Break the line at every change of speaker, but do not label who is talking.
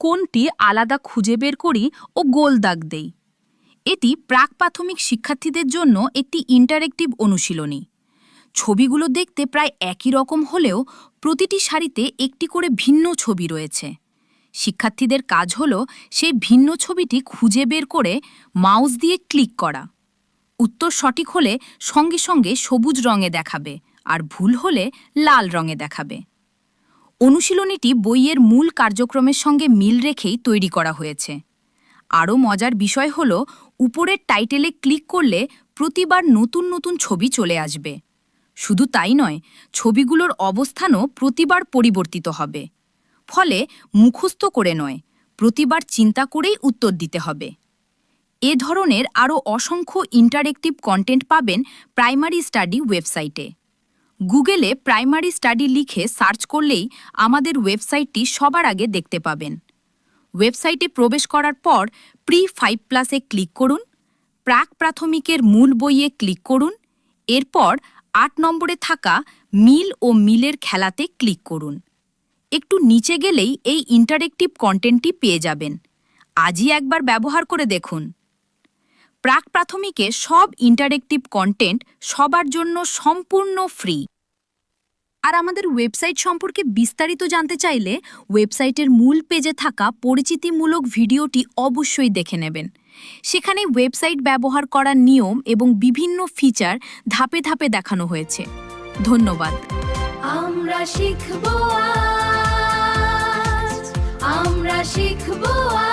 কোনটি আলাদা খুঁজে বের করি ও গোল দাগ দেই। এটি প্রাক প্রাথমিক শিক্ষার্থীদের জন্য একটি ইন্টারেক্টিভ অনুশীলনী। ছবিগুলো দেখতে প্রায় একই রকম হলেও প্রতিটি সারিতে একটি করে ভিন্ন ছবি রয়েছে। শিক্ষার্থীদের কাজ হল সেই ভিন্ন ছবিটি খুঁজে বের করে মাউস দিয়ে ক্লিক করা। উত্তর সঠিক হলে সঙ্গে সঙ্গে সবুজ রঙে দেখাবে, আর ভুল হলে লাল রঙে দেখাবে। অনুশীলনীটি বইয়ের মূল কার্যক্রমের সঙ্গে মিল রেখেই তৈরি করা হয়েছে। আরও মজার বিষয় হল, উপরের টাইটেলে ক্লিক করলে প্রতিবার নতুন নতুন ছবি চলে আসবে। শুধু তাই নয়, ছবিগুলোর অবস্থানও প্রতিবার পরিবর্তিত হবে। ফলে মুখস্থ করে নয়, প্রতিবার চিন্তা করেই উত্তর দিতে হবে। এ ধরনের আরও অসংখ্য ইন্টারেক্টিভ কন্টেন্ট পাবেন প্রাইমারি স্টাডি ওয়েবসাইটে। গুগলে প্রাইমারি স্টাডি লিখে সার্চ করলেই আমাদের ওয়েবসাইটটি সবার আগে দেখতে পাবেন। ওয়েবসাইটে প্রবেশ করার পর প্রি-5+ ক্লিক করুন, প্রাক প্রাথমিকের মূল বইয়ে ক্লিক করুন, এরপর ৮ নম্বরে থাকা মিল ও মিলের খেলাতে ক্লিক করুন। একটু নিচে গেলেই এই ইন্টারেক্টিভ কন্টেন্টটি পেয়ে যাবেন। আজই একবার ব্যবহার করে দেখুন। প্রাক প্রাথমিকে সব ইন্টারেক্টিভ কন্টেন্ট সবার জন্য সম্পূর্ণ ফ্রি। আর আমাদের ওয়েবসাইট সম্পর্কে বিস্তারিত জানতে চাইলে ওয়েবসাইটের মূল পেজে থাকা পরিচিতিমূলক ভিডিওটি অবশ্যই দেখে নেবেন। সেখানে ওয়েবসাইট ব্যবহার করার নিয়ম এবং বিভিন্ন ফিচার ধাপে ধাপে দেখানো হয়েছে। ধন্যবাদ।
আমরা শিখবো আজ, আমরা শিখবো আজ।